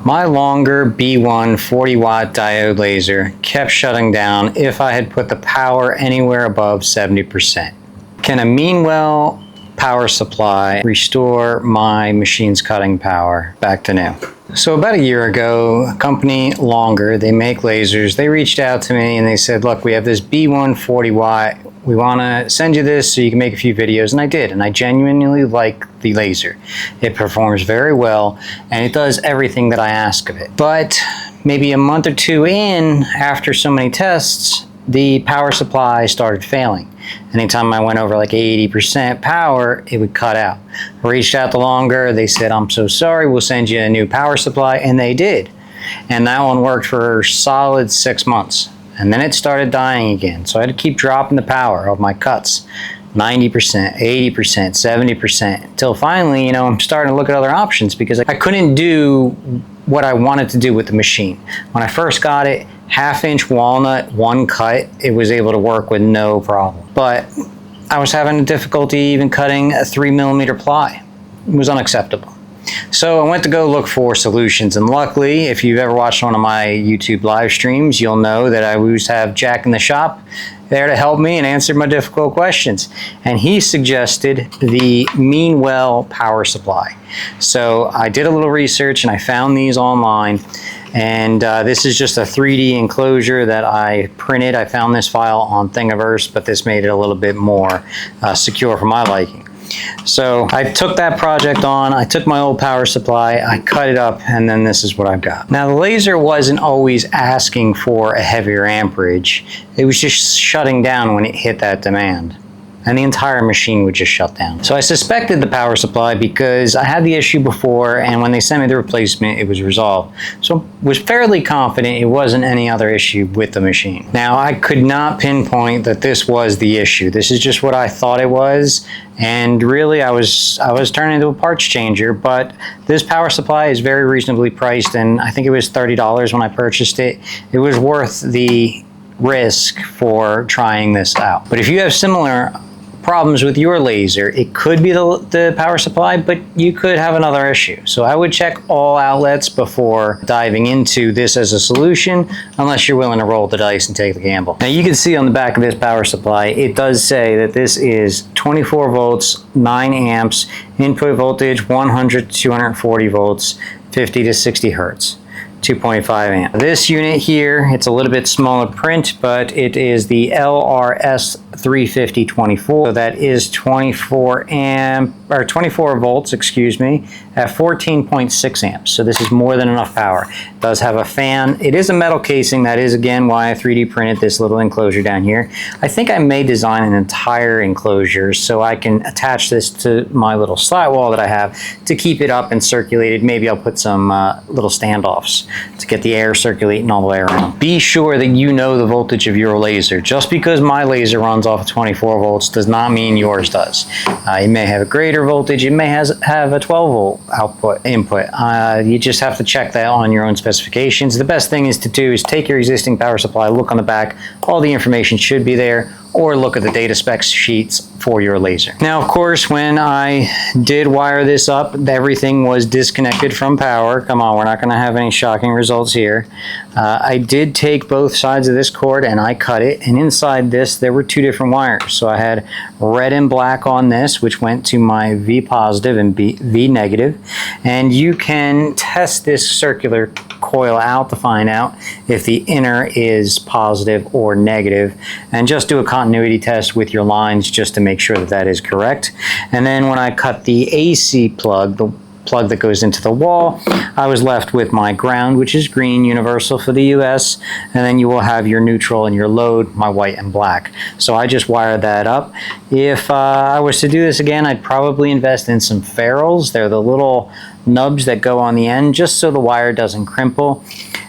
My longer B1 40-watt diode laser kept shutting down if I had put the power anywhere above 70%. Can a Mean Well power supply restore my machine's cutting power back to new? So about a year ago, a company Longer, they make lasers, they reached out to me and they said, look, we have this B1 40-watt. We want to send you this so you can make a few videos. And I did, and I genuinely like the laser. It performs very well, and it does everything that I ask of it. But maybe a month or two in, after so many tests, the power supply started failing. Anytime I went over like 80% power, it would cut out. I reached out to Longer. They said, I'm so sorry, we'll send you a new power supply, and they did. And that one worked for a solid 6 months. And then it started dying again. So I had to keep dropping the power of my cuts. 90%, 80%, 70%, until finally, I'm starting to look at other options because I couldn't do what I wanted to do with the machine. When I first got it, 1/2-inch walnut, one cut, it was able to work with no problem. But I was having difficulty even cutting a 3mm ply. It was unacceptable. So I went to go look for solutions, and luckily, if you've ever watched one of my YouTube live streams, you'll know that I always have Jack in the shop there to help me and answer my difficult questions. And he suggested the Mean Well power supply. So I did a little research and I found these online. And this is just a 3D enclosure that I printed. I found this file on Thingiverse, but this made it a little bit more secure for my liking. So I took that project on, I took my old power supply, I cut it up, and then this is what I've got. Now the laser wasn't always asking for a heavier amperage. It was just shutting down when it hit that demand. And the entire machine would just shut down. So I suspected the power supply because I had the issue before, and when they sent me the replacement, it was resolved. So I was fairly confident it wasn't any other issue with the machine. Now, I could not pinpoint that this was the issue. This is just what I thought it was, and really I was turning into a parts changer, but this power supply is very reasonably priced, and I think it was $30 when I purchased it. It was worth the risk for trying this out. But if you have similar problems with your laser, it could be the power supply, but you could have another issue. So I would check all outlets before diving into this as a solution, unless you're willing to roll the dice and take the gamble. Now you can see on the back of this power supply, it does say that this is 24 volts, 9 amps, input voltage 100 to 240 volts, 50 to 60 hertz. 2.5 amp. This unit here, it's a little bit smaller print, but it is the LRS-350-24. So that is 24 volts, excuse me, at 14.6 amps. So this is more than enough power. It does have a fan. It is a metal casing. That is again why I 3D printed this little enclosure down here. I think I may design an entire enclosure so I can attach this to my little slat wall that I have to keep it up and circulated. Maybe I'll put some little standoffs to get the air circulating all the way around. Be sure that you know the voltage of your laser. Just because my laser runs off of 24 volts does not mean yours does. It may have a greater voltage, it may have a 12 volt input. You just have to check that on your own specifications. The best thing is to do is take your existing power supply, look on the back, all the information should be there, or look at the data specs sheets for your laser. Now, of course, when I did wire this up, everything was disconnected from power. Come on, we're not gonna have any shocking results here. I did take both sides of this cord and I cut it, and inside this, there were 2 different wires. So I had red and black on this, which went to my V positive and V negative. And you can test this circular coil out to find out if the inner is positive or negative, and just do a continuity test with your lines just to make sure that that is correct. And then when I cut the AC plug, the plug that goes into the wall, I was left with my ground, which is green, universal for the US, and then you will have your neutral and your load, my white and black. So I just wired that up. If I was to do this again, I'd probably invest in some ferrules. They're the little nubs that go on the end, just so the wire doesn't crimple.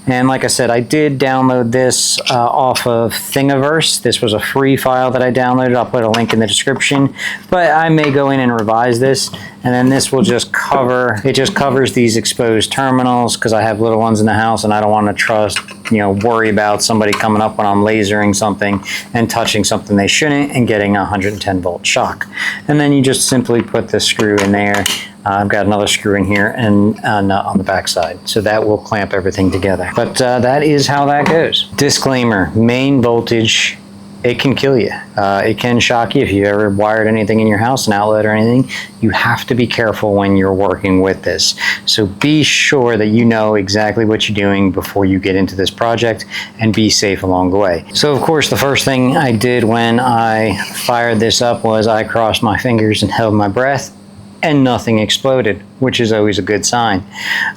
And like I said, I did download this off of Thingiverse. This was a free file that I downloaded. I'll put a link in the description, but I may go in and revise this. And then this will just cover, it just covers these exposed terminals because I have little ones in the house and I don't want to worry about somebody coming up when I'm lasering something and touching something they shouldn't and getting a 110 volt shock. And then you just simply put the screw in there. I've got another screw in here and a nut on the back side, so that will clamp everything together. But that is how that goes. Disclaimer, main voltage, it can kill you. It can shock you if you ever wired anything in your house, an outlet or anything. You have to be careful when you're working with this. So be sure that you know exactly what you're doing before you get into this project, and be safe along the way. So of course, the first thing I did when I fired this up was I crossed my fingers and held my breath, and nothing exploded, which is always a good sign.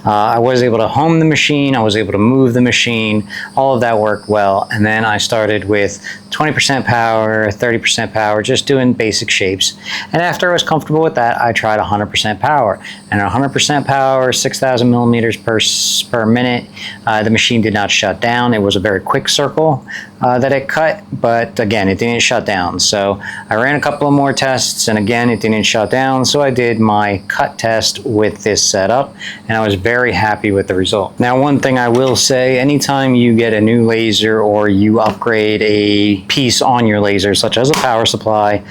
I was able to home the machine, I was able to move the machine, all of that worked well, and then I started with 20% power, 30% power, just doing basic shapes. And after I was comfortable with that, I tried 100% power. And at 100% power, 6,000 millimeters per minute, the machine did not shut down. It was a very quick circle that it cut, but again, it didn't shut down. So I ran a couple of more tests, and again, it didn't shut down. So I did my cut test with this setup, and I was very happy with the result. Now, one thing I will say, anytime you get a new laser or you upgrade a piece on your laser, such as a power supply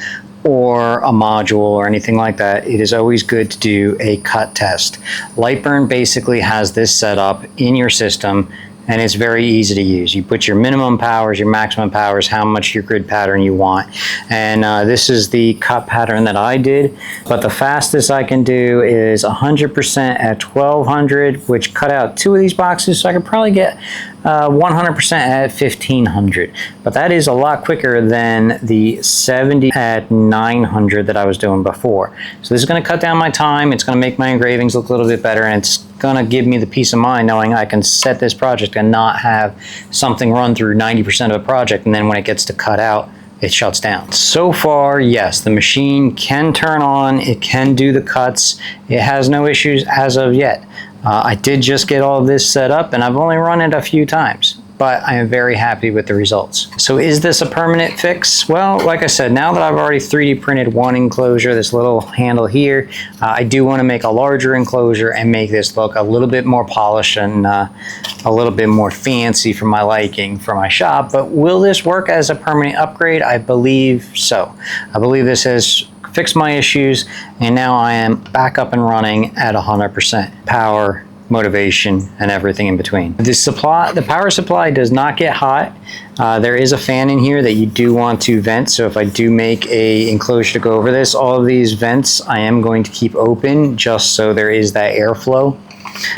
or a module or anything like that, it is always good to do a cut test. LightBurn basically has this set up in your system, and it's very easy to use. You put your minimum powers, your maximum powers, how much your grid pattern you want. And this is the cut pattern that I did, but the fastest I can do is 100% at 1200, which cut out 2 of these boxes, so I could probably get 100% at 1500. But that is a lot quicker than the 70 at 900 that I was doing before. So this is gonna cut down my time, it's gonna make my engravings look a little bit better, and it's gonna give me the peace of mind knowing I can set this project and not have something run through 90% of a project, and then when it gets to cut out, it shuts down. So far, yes, the machine can turn on, it can do the cuts, it has no issues as of yet. I did just get all of this set up, and I've only run it a few times, but I am very happy with the results. So is this a permanent fix? Well, like I said, now that I've already 3D printed one enclosure, this little handle here, I do want to make a larger enclosure and make this look a little bit more polished and a little bit more fancy for my liking for my shop. But will this work as a permanent upgrade? I believe so. I believe this has fixed my issues, and now I am back up and running at 100% power, motivation, and everything in between. The power supply does not get hot. There is a fan in here that you do want to vent, so if I do make a enclosure to go over this, all of these vents I am going to keep open just so there is that airflow.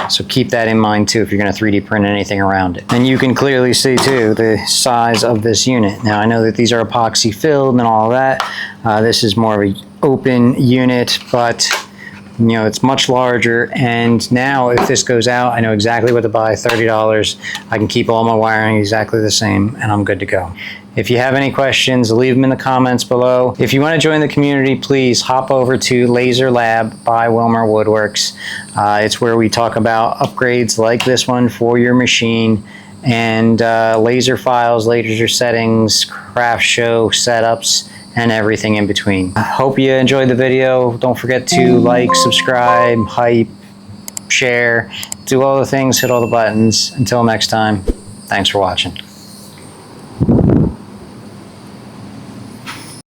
So keep that in mind too if you're going to 3D print anything around it. And you can clearly see too the size of this unit. Now I know that these are epoxy filled and all of that. This is more of an open unit, but you know, it's much larger. And now if this goes out, I know exactly what to buy, $30. I can keep all my wiring exactly the same, and I'm good to go. If you have any questions, leave them in the comments below. If you want to join the community, please hop over to Laser Lab by WilmerWoodworks. It's where we talk about upgrades like this one for your machine, and laser files, laser settings, craft show setups, and everything in between. I hope you enjoyed the video. Don't forget to like, subscribe, hype, share, do all the things, hit all the buttons. Until next time, thanks for watching.